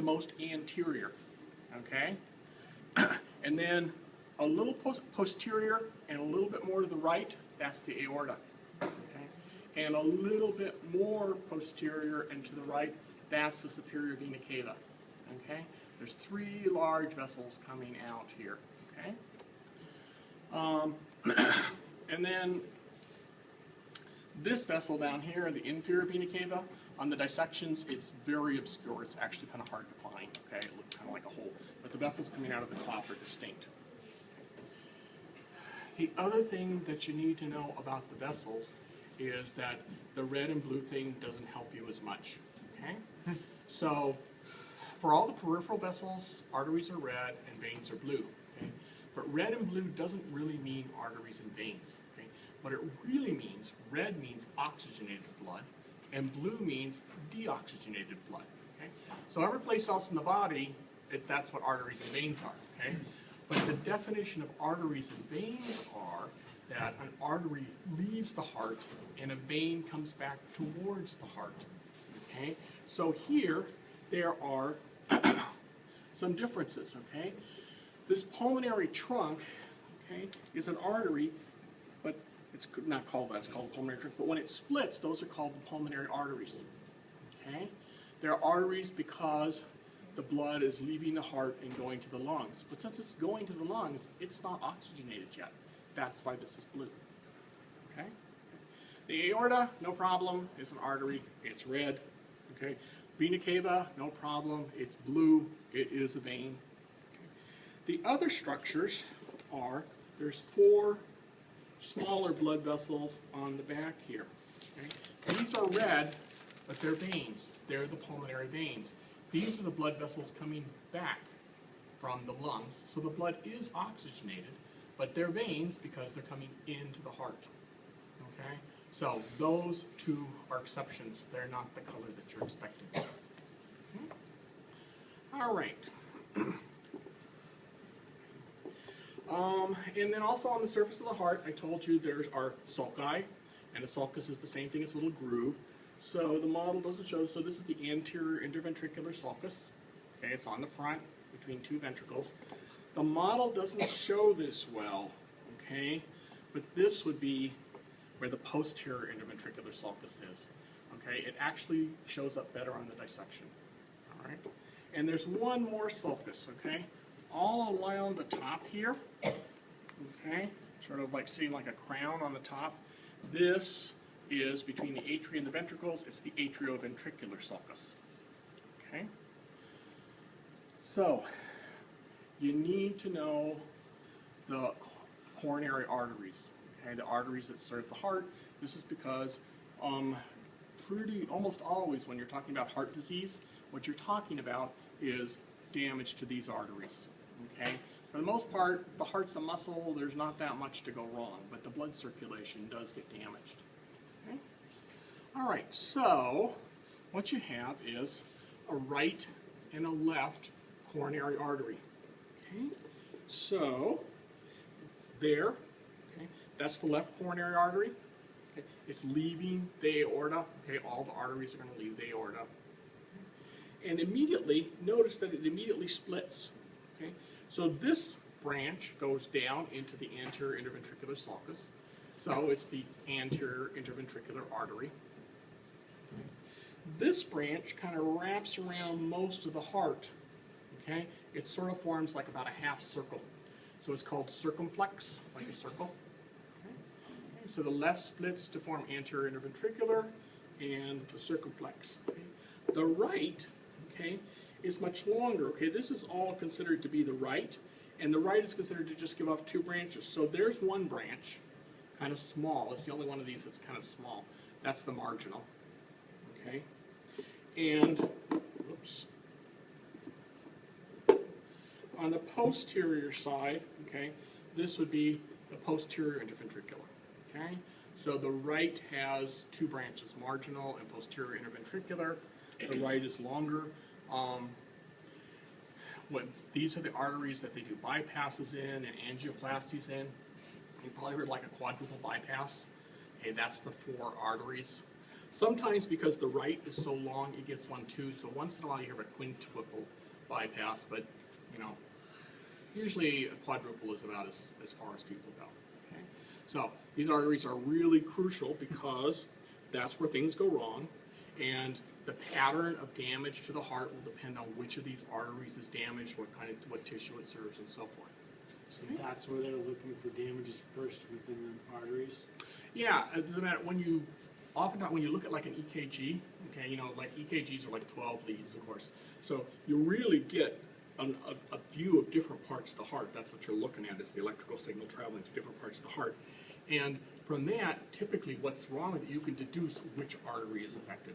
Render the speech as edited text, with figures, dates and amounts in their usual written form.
the most anterior, okay? And then a little posterior and a little bit more to the right, that's the aorta, okay? And a little bit more posterior and to the right, that's the superior vena cava, okay? There's 3 large vessels coming out here, okay? And then this vessel down here, the inferior vena cava, on the dissections, it's very obscure. It's actually kind of hard to find, okay? It looks kind of like a hole. But the vessels coming out of the top are distinct. The other thing that you need to know about the vessels is that the red and blue thing doesn't help you as much, okay? So, for all the peripheral vessels, arteries are red and veins are blue, okay? But red and blue doesn't really mean arteries and veins, okay? What it really means, red means oxygenated blood, and blue means deoxygenated blood, okay? So every place else in the body, that's what arteries and veins are, okay? But the definition of arteries and veins are that an artery leaves the heart and a vein comes back towards the heart, okay? So here, there are some differences, okay? This pulmonary trunk, okay, is an artery, but it's not called that, it's called the pulmonary trunk, but when it splits, those are called the pulmonary arteries, okay? They're arteries because the blood is leaving the heart and going to the lungs. But since it's going to the lungs, it's not oxygenated yet. That's why this is blue, okay? The aorta, no problem, is an artery, it's red, okay? Vena cava, no problem, it's blue, it is a vein. Okay. The other structures are, there's 4 smaller blood vessels on the back here. Okay? These are red, but they're veins. They're the pulmonary veins. These are the blood vessels coming back from the lungs. So the blood is oxygenated, but they're veins because they're coming into the heart. Okay? So those 2 are exceptions. They're not the color that you're expecting. Okay? All right. And then also on the surface of the heart, I told you there's our sulci, and a sulcus is the same thing as a little groove. So the model doesn't show, so this is the anterior interventricular sulcus. Okay, it's on the front between 2 ventricles. The model doesn't show this well, okay, but this would be where the posterior interventricular sulcus is. Okay, it actually shows up better on the dissection. All right, and there's one more sulcus, okay, all around the top here, okay, sort of like sitting like a crown on the top. This is between the atria and the ventricles. It's the atrioventricular sulcus. Okay? So, you need to know the coronary arteries, okay, the arteries that serve the heart. This is because almost always when you're talking about heart disease, what you're talking about is damage to these arteries, okay? For the most part, the heart's a muscle, there's not that much to go wrong, but the blood circulation does get damaged. Okay? All right, so what you have is a right and a left coronary artery. Okay? So there, okay, that's the left coronary artery. Okay? It's leaving the aorta. Okay, all the arteries are going to leave the aorta. Okay? And immediately, notice that it immediately splits. Okay? So this branch goes down into the anterior interventricular sulcus. So it's the anterior interventricular artery. Okay. This branch kind of wraps around most of the heart. Okay, it sort of forms like about a half circle. So it's called circumflex, like a circle. Okay. Okay. So the left splits to form anterior interventricular and the circumflex. Okay. The right, okay, is much longer. Okay, this is all considered to be the right, and the right is considered to just give off 2 branches. So there's one branch, kind of small. It's the only one of these that's kind of small. That's the marginal. Okay, and oops. On the posterior side, okay, this would be the posterior interventricular. Okay, so the right has 2 branches, marginal and posterior interventricular. The right is longer. These are the arteries that they do bypasses in and angioplasties in. You probably heard like a quadruple bypass. Okay, that's the 4 arteries. Sometimes because the right is so long, it gets one too, so once in a while you have a quintuple bypass, but, you know, usually a quadruple is about as far as people go. Okay? So these arteries are really crucial because that's where things go wrong, and the pattern of damage to the heart will depend on which of these arteries is damaged, what tissue it serves, and so forth. So that's where they're looking for damages first within the arteries? Yeah, it doesn't matter. Oftentimes when you look at like an EKG, okay, you know, like EKGs are like 12 leads, of course. So you really get a view of different parts of the heart. That's what you're looking at, is the electrical signal traveling through different parts of the heart. And from that, typically what's wrong with it, you can deduce which artery is affected.